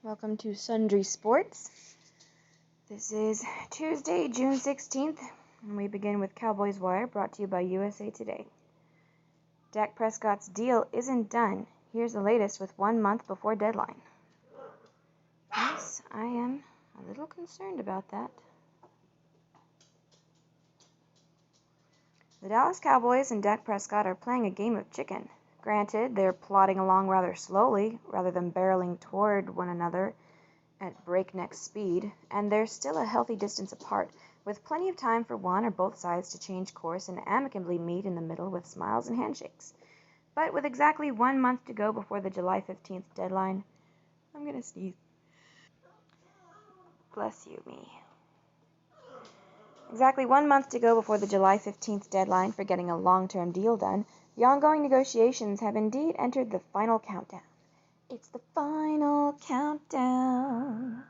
Welcome to Sundry Sports. This is Tuesday, June 16th, and we begin with Cowboys Wire, brought to you by USA Today. Dak Prescott's deal isn't done. Here's the latest with 1 month before deadline. Yes, I am a little concerned about that. The Dallas Cowboys and Dak Prescott are playing a game of chicken. Granted, they're plodding along rather slowly, rather than barreling toward one another at breakneck speed, and they're still a healthy distance apart, with plenty of time for one or both sides to change course and amicably meet in the middle with smiles and handshakes. But with exactly 1 month to go before the July 15th deadline, I'm gonna sneeze. Bless you, me. Exactly 1 month to go before the July 15th deadline for getting a long-term deal done, the ongoing negotiations have indeed entered the final countdown. It's the final countdown.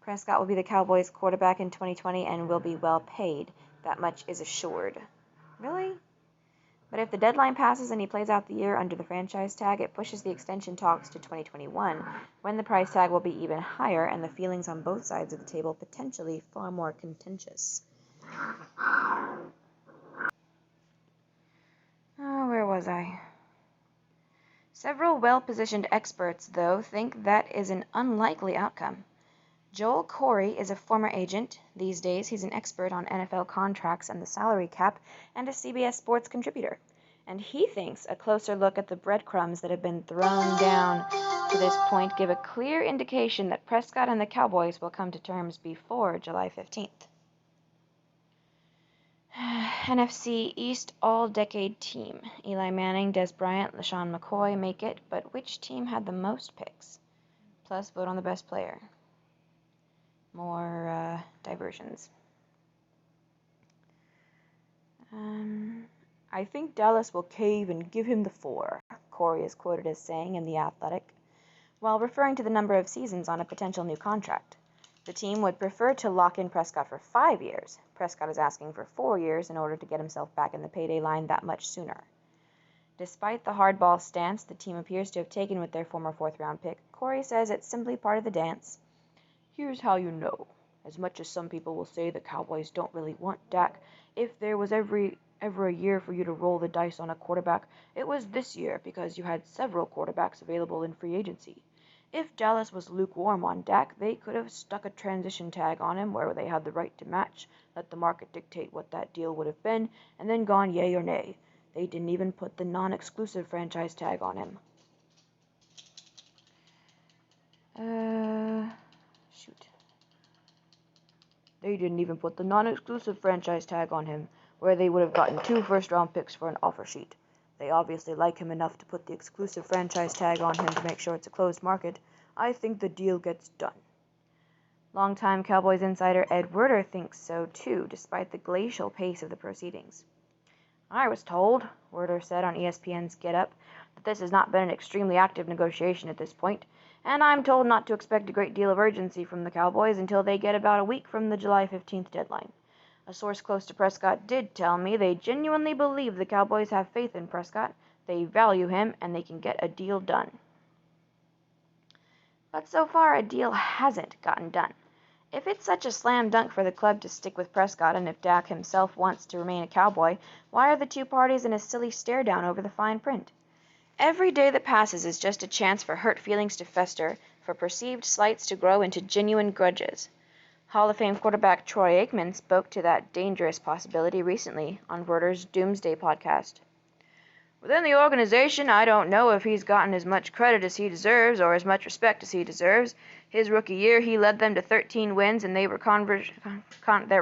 Prescott will be the Cowboys' quarterback in 2020 and will be well paid. That much is assured. Really? But if the deadline passes and he plays out the year under the franchise tag, it pushes the extension talks to 2021, when the price tag will be even higher and the feelings on both sides of the table potentially far more contentious. Where was I? Several well-positioned experts, though, think that is an unlikely outcome. Joel Corey is a former agent. These days, he's an expert on NFL contracts and the salary cap and a CBS Sports contributor. And he thinks a closer look at the breadcrumbs that have been thrown down to this point give a clear indication that Prescott and the Cowboys will come to terms before July 15th. NFC East All-Decade Team. Eli Manning, Des Bryant, LaShawn McCoy make it, but which team had the most picks? Plus, vote on the best player. More diversions. I think Dallas will cave and give him the 4, Corey is quoted as saying in The Athletic, while referring to the number of seasons on a potential new contract. The team would prefer to lock in Prescott for 5 years. Prescott is asking for 4 years in order to get himself back in the payday line that much sooner. Despite the hardball stance the team appears to have taken with their former 4th-round pick, Corey says it's simply part of the dance. Here's how you know. As much as some people will say the Cowboys don't really want Dak, if there was ever a year for you to roll the dice on a quarterback, it was this year because you had several quarterbacks available in free agency. If Dallas was lukewarm on Dak, they could have stuck a transition tag on him where they had the right to match, let the market dictate what that deal would have been, and then gone yay or nay. They didn't even put the non-exclusive franchise tag on him. They didn't even put the non-exclusive franchise tag on him, where they would have gotten 2 first-round picks for an offer sheet. They obviously like him enough to put the exclusive franchise tag on him to make sure it's a closed market. I think the deal gets done. Longtime Cowboys insider Ed Werder thinks so too, despite the glacial pace of the proceedings. I was told, Werder said on ESPN's Get Up, that this has not been an extremely active negotiation at this point, and I'm told not to expect a great deal of urgency from the Cowboys until they get about a week from the July 15th deadline. A source close to Prescott did tell me they genuinely believe the Cowboys have faith in Prescott, they value him, and they can get a deal done. But so far, a deal hasn't gotten done. If it's such a slam dunk for the club to stick with Prescott, and if Dak himself wants to remain a Cowboy, why are the two parties in a silly stare-down over the fine print? Every day that passes is just a chance for hurt feelings to fester, for perceived slights to grow into genuine grudges. Hall of Fame quarterback Troy Aikman spoke to that dangerous possibility recently on Werder's Doomsday podcast. Within the organization, I don't know if he's gotten as much credit as he deserves or as much respect as he deserves. His rookie year, he led them to 13 wins, and there were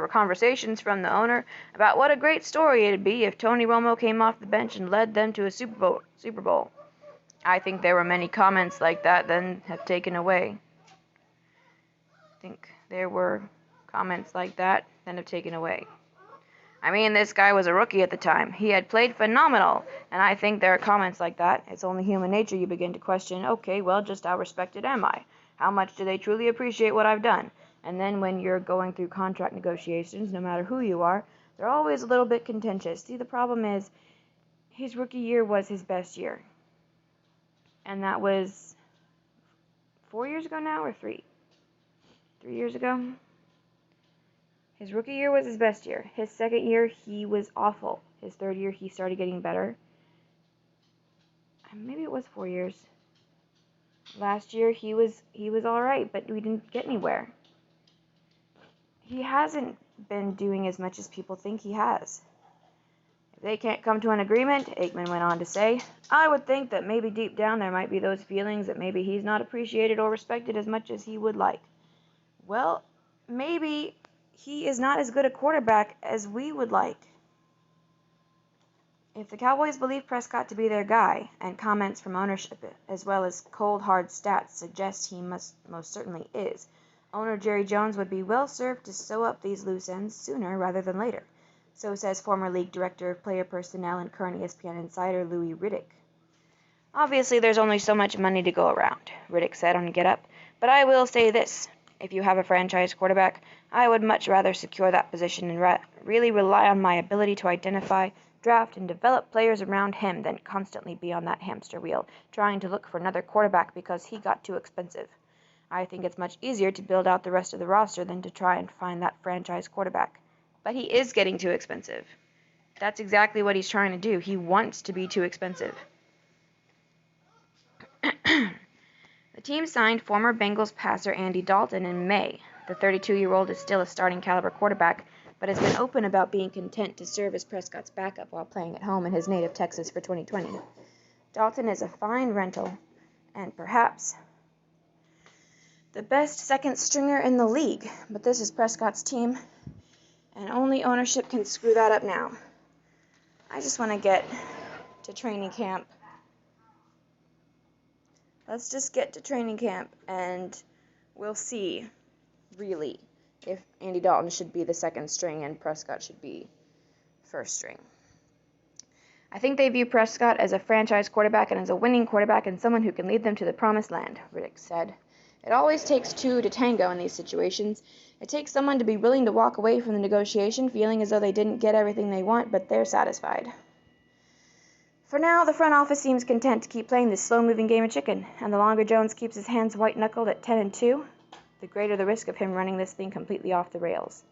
conversations from the owner about what a great story it'd be if Tony Romo came off the bench and led them to a Super Bowl. I think there were many comments like that then have taken away. I mean, this guy was a rookie at the time. He had played phenomenal, and I think there are comments like that. It's only human nature you begin to question, okay, well, just how respected am I? How much do they truly appreciate what I've done? And then when you're going through contract negotiations, no matter who you are, they're always a little bit contentious. See, the problem is, his rookie year was his best year. And that was 4 years ago now, or 3? 3 years ago? His rookie year was his best year. His second year, he was awful. His third year, he started getting better. Maybe it was 4 years. Last year, he was all right, but we didn't get anywhere. He hasn't been doing as much as people think he has. If they can't come to an agreement, Aikman went on to say, I would think that maybe deep down there might be those feelings that maybe he's not appreciated or respected as much as he would like. Well, maybe he is not as good a quarterback as we would like. If the Cowboys believe Prescott to be their guy, and comments from ownership as well as cold hard stats suggest he most certainly is, owner Jerry Jones would be well served to sew up these loose ends sooner rather than later. So says former league director of player personnel and current ESPN insider Louis Riddick. Obviously there's only so much money to go around, Riddick said on Get Up, but I will say this. If you have a franchise quarterback, I would much rather secure that position and really rely on my ability to identify, draft, and develop players around him than constantly be on that hamster wheel, trying to look for another quarterback because he got too expensive. I think it's much easier to build out the rest of the roster than to try and find that franchise quarterback. But he is getting too expensive. That's exactly what he's trying to do. He wants to be too expensive. The team signed former Bengals passer Andy Dalton in May. The 32-year-old is still a starting caliber quarterback, but has been open about being content to serve as Prescott's backup while playing at home in his native Texas for 2020. Dalton is a fine rental, and perhaps the best second stringer in the league, but this is Prescott's team, and only ownership can screw that up now. I just want to get to training camp. Let's just get to training camp, and we'll see, really, if Andy Dalton should be the second string and Prescott should be first string. I think they view Prescott as a franchise quarterback and as a winning quarterback and someone who can lead them to the promised land, Riddick said. It always takes two to tango in these situations. It takes someone to be willing to walk away from the negotiation feeling as though they didn't get everything they want, but they're satisfied. For now, the front office seems content to keep playing this slow-moving game of chicken, and the longer Jones keeps his hands white-knuckled at 10-2, the greater the risk of him running this thing completely off the rails.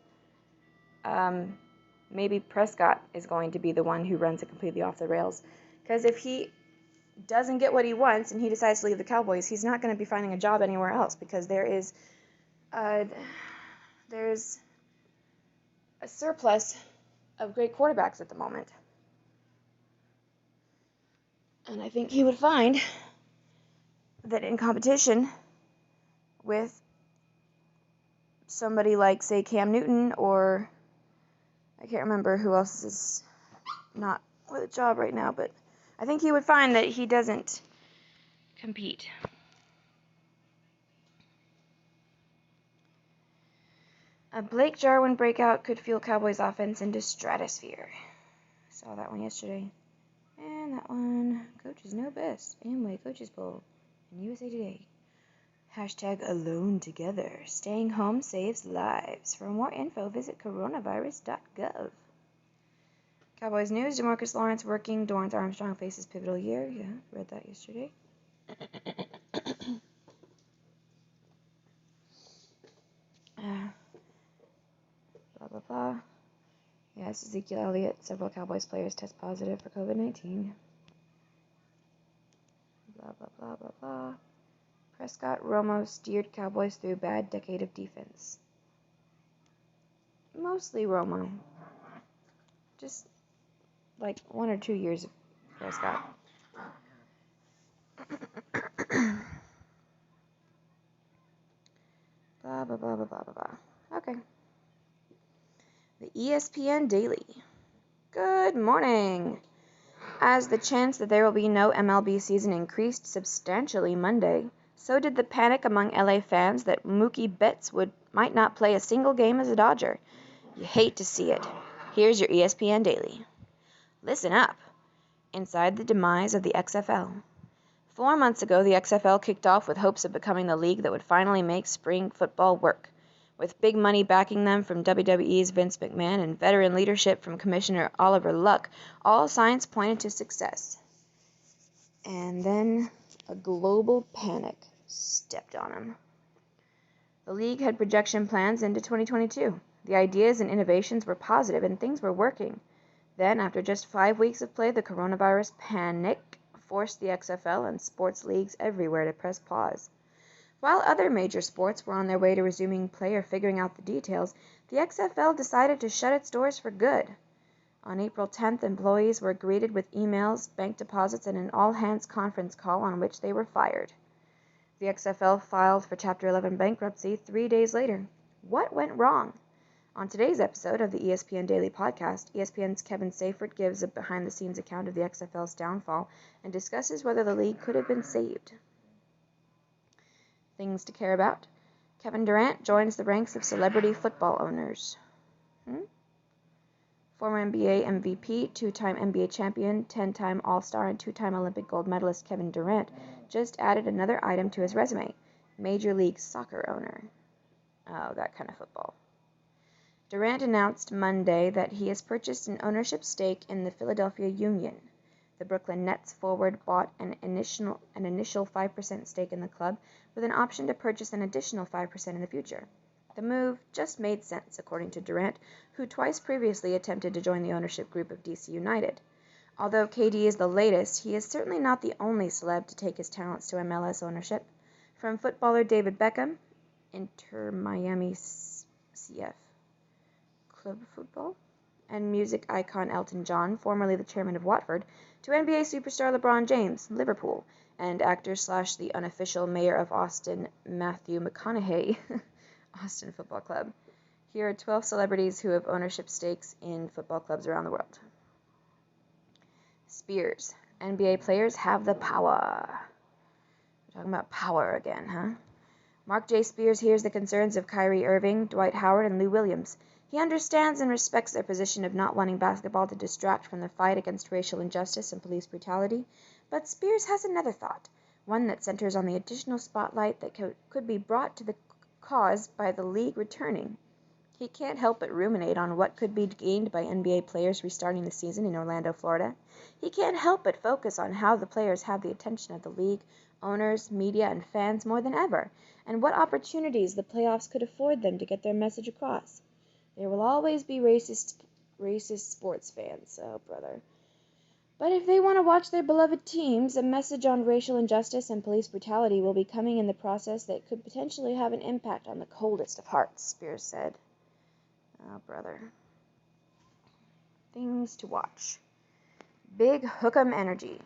Maybe Prescott is going to be the one who runs it completely off the rails, because if he doesn't get what he wants and he decides to leave the Cowboys, he's not going to be finding a job anywhere else, because there's a surplus of great quarterbacks at the moment. And I think he would find that in competition with somebody like, say, Cam Newton, or I can't remember who else is not with a job right now, but I think he would find that he doesn't compete. A Blake Jarwin breakout could fuel Cowboys offense into stratosphere. Saw that one yesterday. And that one, coaches know best. Amway Coaches Poll in USA Today. Hashtag alone together. Staying home saves lives. For more info, visit coronavirus.gov. Cowboys news. DeMarcus Lawrence working. Dorrance Armstrong faces pivotal year. Yeah, read that yesterday. Blah, blah, blah. Yes, Ezekiel Elliott. Several Cowboys players test positive for COVID-19. Blah, blah, blah, blah, blah. Prescott Romo steered Cowboys through a bad decade of defense. Mostly Romo. Just like 1 or 2 years of Prescott. Blah, blah, blah, blah, blah, blah, blah. Okay. The ESPN Daily. Good morning. As the chance that there will be no MLB season increased substantially Monday, so did the panic among LA fans that Mookie Betts might not play a single game as a Dodger. You hate to see it. Here's your ESPN Daily. Listen up. Inside the demise of the XFL. 4 months ago, the XFL kicked off with hopes of becoming the league that would finally make spring football work. With big money backing them from WWE's Vince McMahon and veteran leadership from Commissioner Oliver Luck, all signs pointed to success. And then a global panic Stepped on him. The league had projection plans into 2022. The ideas and innovations were positive and things were working. Then, after just 5 weeks of play, the coronavirus panic forced the XFL and sports leagues everywhere to press pause. While other major sports were on their way to resuming play or figuring out the details, the XFL decided to shut its doors for good. On April 10th, employees were greeted with emails, bank deposits, and an all-hands conference call on which they were fired. The XFL filed for Chapter 11 bankruptcy 3 days later. What went wrong? On today's episode of the ESPN Daily Podcast, ESPN's Kevin Seifert gives a behind-the-scenes account of the XFL's downfall and discusses whether the league could have been saved. Things to care about. Kevin Durant joins the ranks of celebrity football owners. Former NBA MVP, 2-time NBA champion, 10-time All-Star, and 2-time Olympic gold medalist Kevin Durant just added another item to his resume: Major League Soccer owner. Oh, that kind of football. Durant announced Monday that he has purchased an ownership stake in the Philadelphia Union. The Brooklyn Nets forward bought an initial 5% stake in the club, with an option to purchase an additional 5% in the future. The move just made sense, according to Durant, who twice previously attempted to join the ownership group of DC United. Although KD is the latest, he is certainly not the only celeb to take his talents to MLS ownership. From footballer David Beckham, Inter Miami CF Club Football, and music icon Elton John, formerly the chairman of Watford, to NBA superstar LeBron James, Liverpool, and actor/the unofficial mayor of Austin, Matthew McConaughey, Austin Football Club. Here are 12 celebrities who have ownership stakes in football clubs around the world. Spears. NBA players have the power. We're talking about power again, huh? Mark J. Spears hears the concerns of Kyrie Irving, Dwight Howard, and Lou Williams. He understands and respects their position of not wanting basketball to distract from the fight against racial injustice and police brutality, but Spears has another thought, one that centers on the additional spotlight that could be brought to the cause by the league returning. He can't help but ruminate on what could be gained by NBA players restarting the season in Orlando, Florida. He can't help but focus on how the players have the attention of the league, owners, media, and fans more than ever, and what opportunities the playoffs could afford them to get their message across. There will always be racist sports fans, oh brother. But if they want to watch their beloved teams, a message on racial injustice and police brutality will be coming in the process that could potentially have an impact on the coldest of hearts, Spears said. Oh, brother. Things to watch. Big Hook'em energy.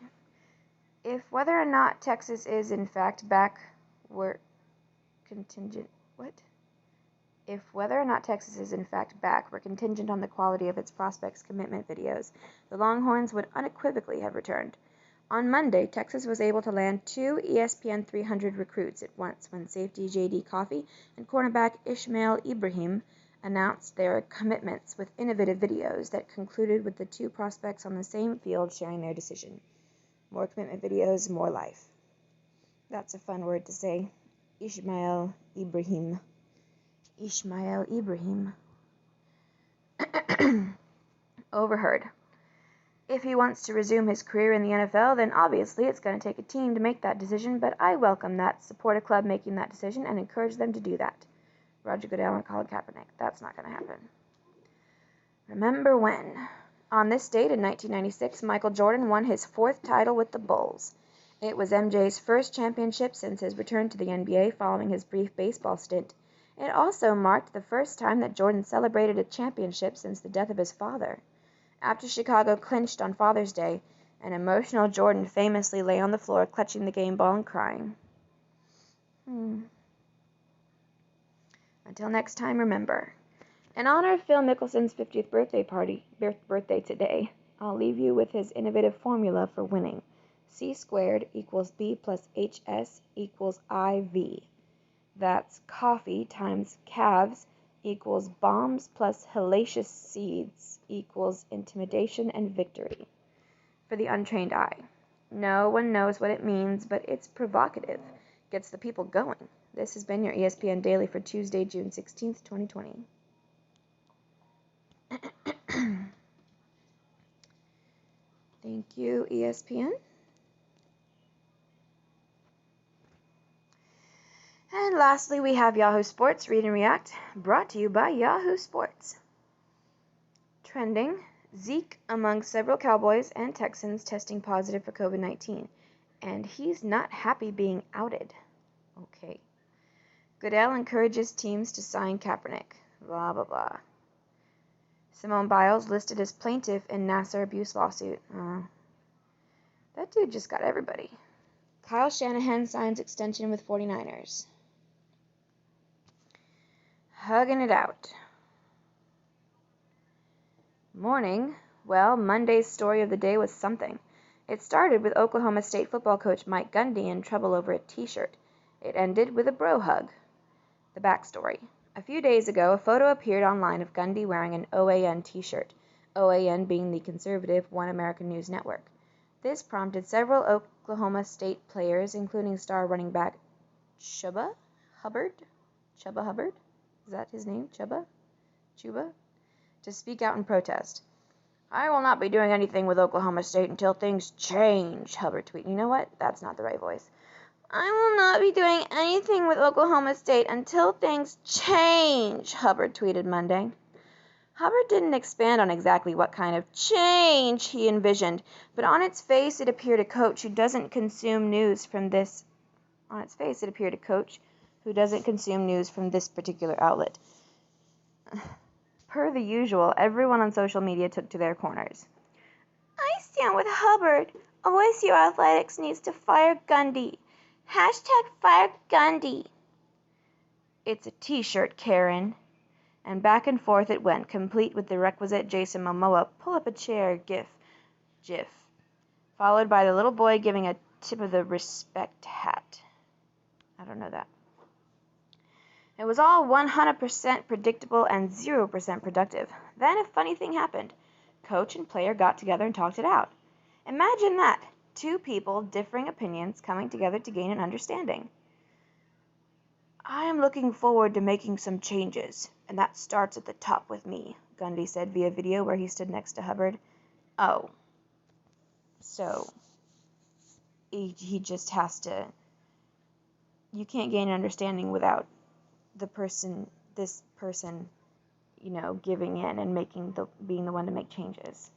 If whether or not Texas is in fact back, we're contingent on the quality of its prospects' commitment videos, the Longhorns would unequivocally have returned. On Monday, Texas was able to land 2 ESPN 300 recruits at once when safety J.D. Coffey and cornerback Ishmael Ibrahim announced their commitments with innovative videos that concluded with the 2 prospects on the same field sharing their decision. More commitment videos, more life. That's a fun word to say. Ishmael Ibrahim. Overheard. If he wants to resume his career in the NFL, then obviously it's going to take a team to make that decision, but I welcome that, support a club making that decision, and encourage them to do that. Roger Goodell and Colin Kaepernick. That's not going to happen. Remember when? On this date in 1996, Michael Jordan won his 4th title with the Bulls. It was MJ's first championship since his return to the NBA following his brief baseball stint. It also marked the first time that Jordan celebrated a championship since the death of his father. After Chicago clinched on Father's Day, an emotional Jordan famously lay on the floor clutching the game ball and crying. Until next time, remember, in honor of Phil Mickelson's 50th birthday today, I'll leave you with his innovative formula for winning. C² equals B plus HS equals IV. That's coffee times calves equals bombs plus hellacious seeds equals intimidation and victory. For the untrained eye. No one knows what it means, but it's provocative. Gets the people going. This has been your ESPN Daily for Tuesday, June 16th, 2020. Thank you, ESPN. And lastly, we have Yahoo Sports Read and React, brought to you by Yahoo Sports. Trending, Zeke among several Cowboys and Texans testing positive for COVID-19, and he's not happy being outed. Okay. Goodell encourages teams to sign Kaepernick. Blah, blah, blah. Simone Biles listed as plaintiff in Nassar abuse lawsuit. That dude just got everybody. Kyle Shanahan signs extension with 49ers. Hugging it out. Morning. Well, Monday's story of the day was something. It started with Oklahoma State football coach Mike Gundy in trouble over a t-shirt. It ended with a bro hug. The backstory. A few days ago, a photo appeared online of Gundy wearing an OAN t-shirt, OAN being the conservative One American News Network. This prompted several Oklahoma State players, including star running back Chuba Hubbard? Is that his name? Chuba? To speak out in protest. I will not be doing anything with Oklahoma State until things change, Hubbard tweeted. You know what? That's not the right voice. I will not be doing anything with Oklahoma State until things change, Hubbard tweeted Monday. Hubbard didn't expand on exactly what kind of change he envisioned, but on its face it appeared a coach who doesn't consume news from this particular outlet. Per the usual, everyone on social media took to their corners. I stand with Hubbard. OSU Athletics needs to fire Gundy. #fire Gundy. It's a t-shirt, Karen. And back and forth it went, complete with the requisite Jason Momoa pull-up-a-chair gif, followed by the little boy giving a tip of the respect hat. I don't know that. It was all 100% predictable and 0% productive. Then a funny thing happened. Coach and player got together and talked it out. Imagine that. Two people, differing opinions, coming together to gain an understanding. I am looking forward to making some changes, and that starts at the top with me, Gundy said via video where he stood next to Hubbard. Oh. So, he just has to... You can't gain an understanding without this person, giving in and being the one to make changes.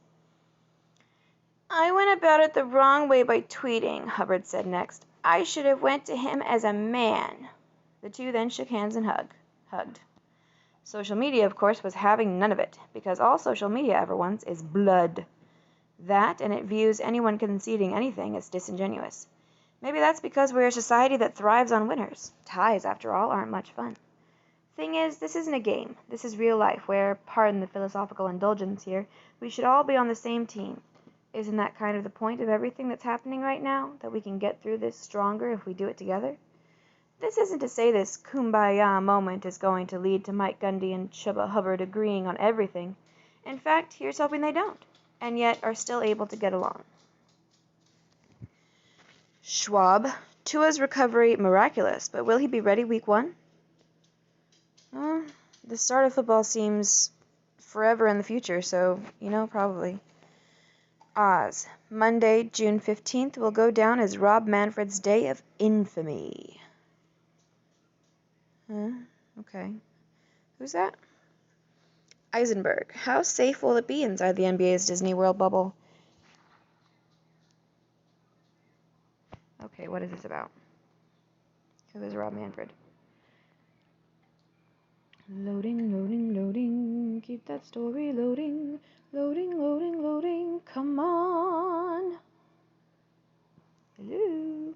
I went about it the wrong way by tweeting, Hubbard said next. I should have went to him as a man. The two then shook hands and hugged. Social media, of course, was having none of it, because all social media ever wants is blood. That, and it views anyone conceding anything as disingenuous. Maybe that's because we're a society that thrives on winners. Ties, after all, aren't much fun. Thing is, this isn't a game. This is real life, where, pardon the philosophical indulgence here, we should all be on the same team. Isn't that kind of the point of everything that's happening right now? That we can get through this stronger if we do it together? This isn't to say this kumbaya moment is going to lead to Mike Gundy and Chuba Hubbard agreeing on everything. In fact, here's hoping they don't, and yet are still able to get along. Schwab, Tua's recovery miraculous, but will he be ready week 1? The start of football seems forever in the future, so, probably. Oz, Monday, June 15th, will go down as Rob Manfred's Day of Infamy. Okay. Who's that? Eisenberg, how safe will it be inside the NBA's Disney World bubble? Okay, what is this about? Who is Rob Manfred? Loading, keep that story loading, come on. Hello.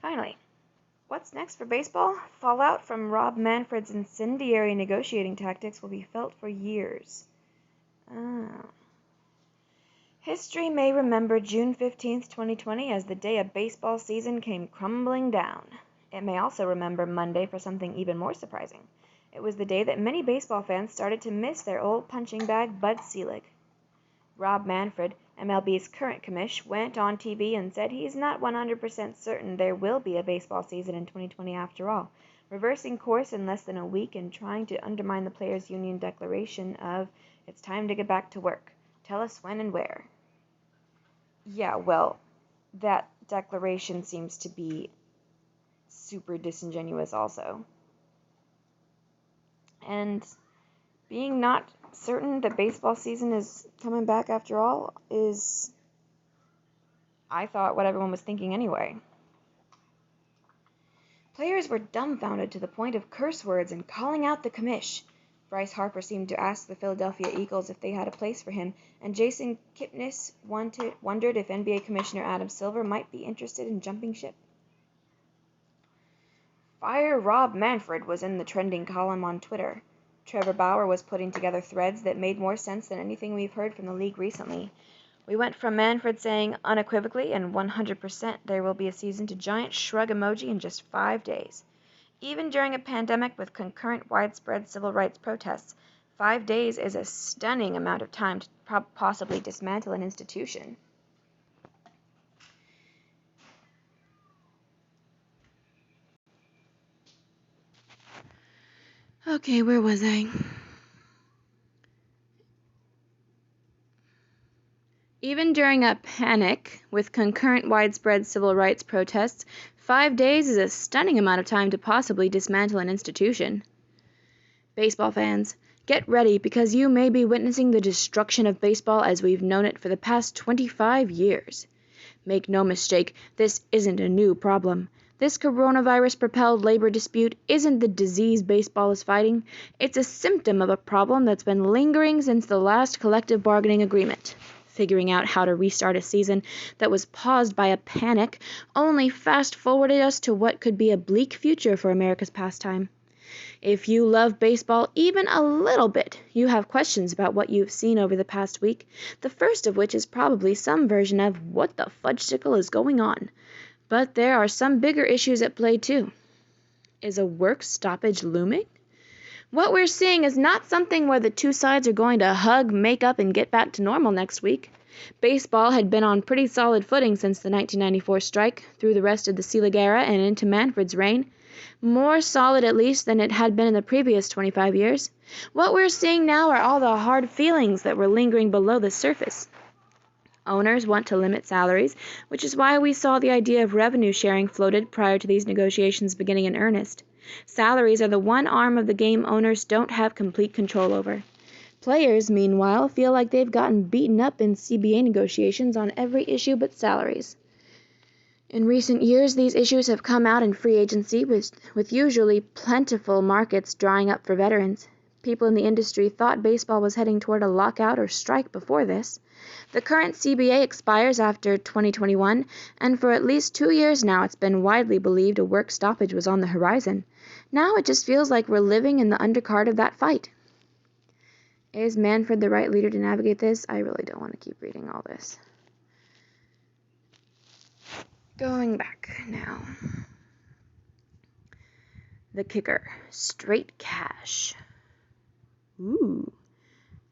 Finally, what's next for baseball? Fallout from Rob Manfred's incendiary negotiating tactics will be felt for years. History may remember June 15th, 2020 as the day a baseball season came crumbling down. It may also remember Monday for something even more surprising. It was the day that many baseball fans started to miss their old punching bag, Bud Selig. Rob Manfred, MLB's current commish, went on TV and said he's not 100% certain there will be a baseball season in 2020 after all, reversing course in less than a week and trying to undermine the players' union declaration of, it's time to get back to work. Tell us when and where. Yeah, well, that declaration seems to be super disingenuous also. And being not certain that baseball season is coming back after all is, I thought, what everyone was thinking anyway. Players were dumbfounded to the point of curse words and calling out the commish. Bryce Harper seemed to ask the Philadelphia Eagles if they had a place for him, and Jason Kipnis wondered if NBA Commissioner Adam Silver might be interested in jumping ship. Fire Rob Manfred was in the trending column on Twitter. Trevor Bauer was putting together threads that made more sense than anything we've heard from the league recently. We went from Manfred saying unequivocally and 100% there will be a season to giant shrug emoji in just 5 days. Even during a pandemic with concurrent widespread civil rights protests, 5 days is a stunning amount of time to possibly dismantle an institution. Okay, where was I? Even during a panic with concurrent widespread civil rights protests, 5 days is a stunning amount of time to possibly dismantle an institution. Baseball fans, get ready because you may be witnessing the destruction of baseball as we've known it for the past 25 years. Make no mistake, this isn't a new problem. This coronavirus-propelled labor dispute isn't the disease baseball is fighting. It's a symptom of a problem that's been lingering since the last collective bargaining agreement. Figuring out how to restart a season that was paused by a panic only fast-forwarded us to what could be a bleak future for America's pastime. If you love baseball even a little bit, you have questions about what you've seen over the past week, the first of which is probably some version of what the fudgesicle is going on. But there are some bigger issues at play too. Is a work stoppage looming? What we're seeing is not something where the two sides are going to hug, make up, and get back to normal next week. Baseball had been on pretty solid footing since the 1994 strike, through the rest of the Selig era and into Manfred's reign. More solid at least than it had been in the previous 25 years. What we're seeing now are all the hard feelings that were lingering below the surface. Owners want to limit salaries, which is why we saw the idea of revenue sharing floated prior to these negotiations beginning in earnest. Salaries are the one arm of the game owners don't have complete control over. Players, meanwhile, feel like they've gotten beaten up in CBA negotiations on every issue but salaries. In recent years, these issues have come out in free agency, with usually plentiful markets drying up for veterans. People in the industry thought baseball was heading toward a lockout or strike before this. The current CBA expires after 2021, and for at least 2 years now it's been widely believed a work stoppage was on the horizon. Now it just feels like we're living in the undercard of that fight. Is Manfred the right leader to navigate this? I really don't want to keep reading all this. Going back now. The kicker. Straight cash. Ooh.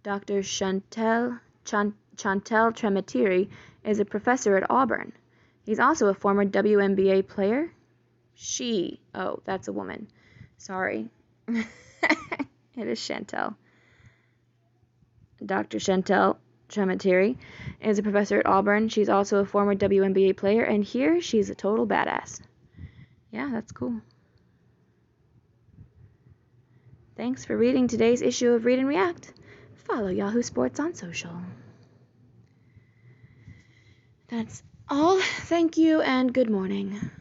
Dr. Chantel Tremetiri is a professor at Auburn. He's also a former WNBA player. Oh, that's a woman. Sorry. It is Chantel. Dr. Chantel Tremetiri is a professor at Auburn. She's also a former WNBA player, and here she's a total badass. Yeah, that's cool. Thanks for reading today's issue of Read and React. Follow Yahoo Sports on social. That's all. Thank you and good morning.